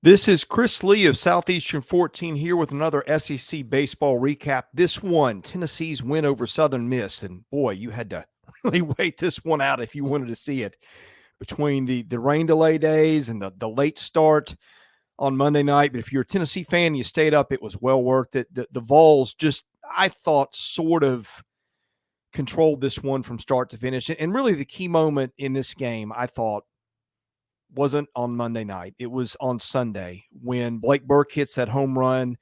This is Chris Lee of Southeastern 14 here with another SEC baseball recap. This one, Tennessee's win over Southern Miss. And boy, you had to really wait this one out if you wanted to see it. Between the rain delay days and the late start on Monday night. But if you're a Tennessee fan, you stayed up, it was well worth it. The Vols just, I thought, sort of controlled this one from start to finish. And really the key moment in this game, I thought, wasn't on Monday night. It was on Sunday when Blake Burke hits that home run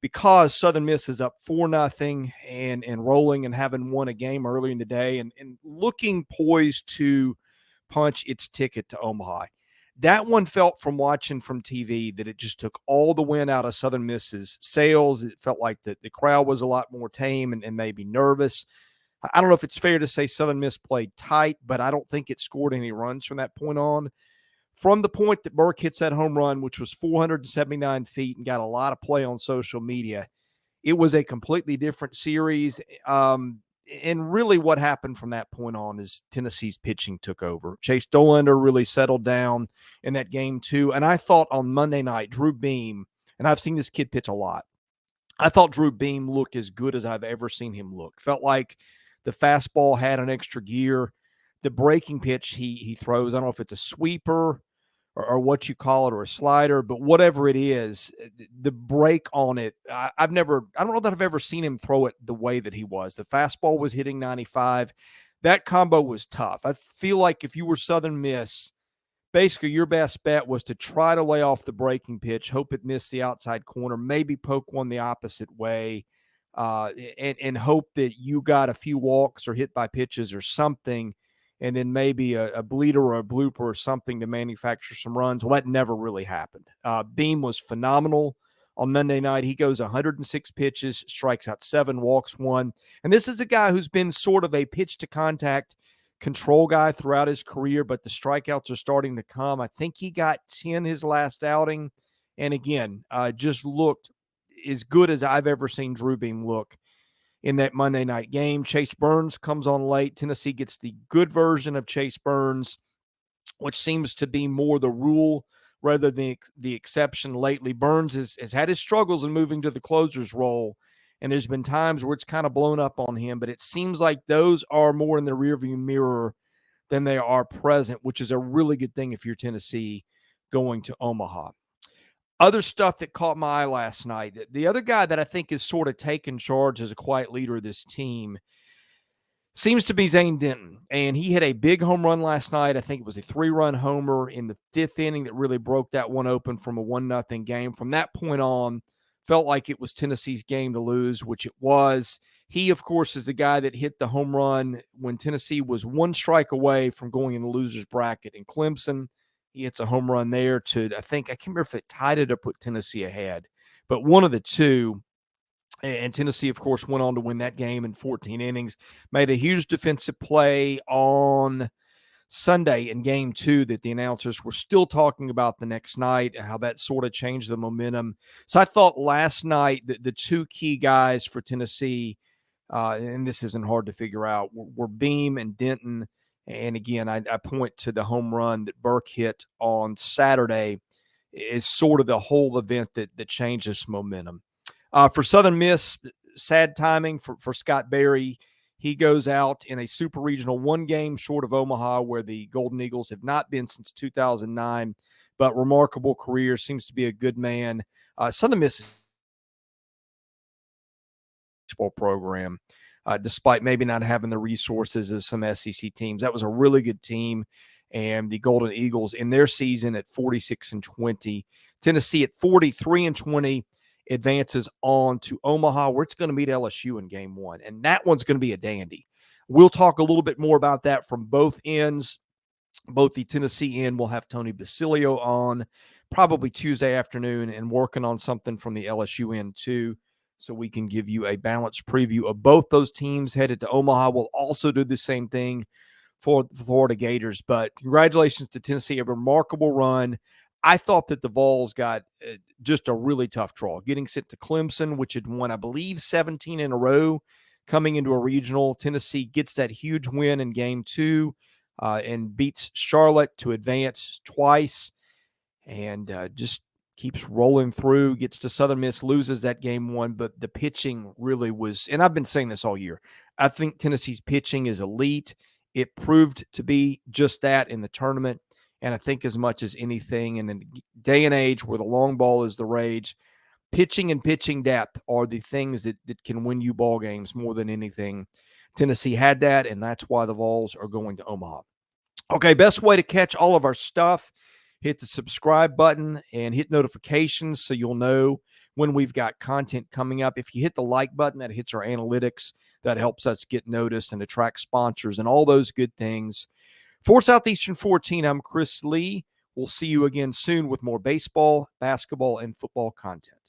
because Southern Miss is up 4-0 and rolling and having won a game earlier in the day and looking poised to punch its ticket to Omaha. That one felt from watching from TV that it just took all the wind out of Southern Miss's sails. It felt like the crowd was a lot more tame and maybe nervous. I don't know if it's fair to say Southern Miss played tight, but I don't think it scored any runs from that point on. From the point that Burke hits that home run, which was 479 feet and got a lot of play on social media, it was a completely different series. And really what happened from that point on is Tennessee's pitching took over. Chase Dollander really settled down in that game too. And I thought on Monday night, Drew Beam, and I've seen this kid pitch a lot, I thought Drew Beam looked as good as I've ever seen him look. Felt like the fastball had an extra gear. The breaking pitch he throws, I don't know if it's a sweeper or what you call it, or a slider, but whatever it is, the break on it, I don't know that I've ever seen him throw it the way that he was. The fastball was hitting 95. That combo was tough. I feel like if you were Southern Miss, basically your best bet was to try to lay off the breaking pitch, hope it missed the outside corner, maybe poke one the opposite way, and hope that you got a few walks or hit by pitches or something, and then maybe a bleeder or a blooper or something to manufacture some runs. Well, that never really happened. Beam was phenomenal on Monday night. He goes 106 pitches, strikes out 7, walks 1. And this is a guy who's been sort of a pitch-to-contact control guy throughout his career, but the strikeouts are starting to come. I think he got 10 his last outing. And again, just looked as good as I've ever seen Drew Beam look in that Monday night game. Chase Burns comes on late. Tennessee gets the good version of Chase Burns, which seems to be more the rule rather than the exception lately. Burns has had his struggles in moving to the closer's role, and there's been times where it's kind of blown up on him, but it seems like those are more in the rearview mirror than they are present, which is a really good thing if you're Tennessee going to Omaha. Other stuff that caught my eye last night, the other guy that I think is sort of taking charge as a quiet leader of this team seems to be Zane Denton. And he hit a big home run last night. I think it was a 3-run homer in the 5th inning that really broke that one open from a 1-0 game. From that point on, felt like it was Tennessee's game to lose, which it was. He, of course, is the guy that hit the home run when Tennessee was 1 strike away from going in the loser's bracket in Clemson. He hits a home run there to, I can't remember if it tied it or put Tennessee ahead, but one of the two. And Tennessee, of course, went on to win that game in 14 innings, made a huge defensive play on Sunday in game 2 that the announcers were still talking about the next night, how that sort of changed the momentum. So I thought last night that the 2 key guys for Tennessee, and this isn't hard to figure out, were Beam and Denton. And again, I point to the home run that Burke hit on Saturday is sort of the whole event that changed this momentum. For Southern Miss, sad timing for Scott Berry. He goes out in a super regional, 1 game short of Omaha, where the Golden Eagles have not been since 2009, but remarkable career, seems to be a good man. Southern Miss baseball program, despite maybe not having the resources as some SEC teams. That was a really good team. And the Golden Eagles in their season at 46-20, Tennessee at 43-20, advances on to Omaha, where it's going to meet LSU in game 1. And that one's going to be a dandy. We'll talk a little bit more about that from both ends. Both the Tennessee end will have Tony Basilio on probably Tuesday afternoon and working on something from the LSU end too, so we can give you a balanced preview of both those teams headed to Omaha. We'll also do the same thing for the Florida Gators. But congratulations to Tennessee, a remarkable run. I thought that the Vols got just a really tough draw, getting sent to Clemson, which had won, I believe, 17 in a row coming into a regional. Tennessee gets that huge win in game 2 and beats Charlotte to advance twice, and just keeps rolling through, gets to Southern Miss, loses that game 1, but the pitching really was, and I've been saying this all year, I think Tennessee's pitching is elite. It proved to be just that in the tournament, and I think as much as anything in the day and age where the long ball is the rage, pitching and pitching depth are the things that can win you ball games more than anything. Tennessee had that, and that's why the Vols are going to Omaha. Okay, best way to catch all of our stuff, hit the subscribe button and hit notifications so you'll know when we've got content coming up. If you hit the like button, that hits our analytics. That helps us get noticed and attract sponsors and all those good things. For Southeastern 14, I'm Chris Lee. We'll see you again soon with more baseball, basketball, and football content.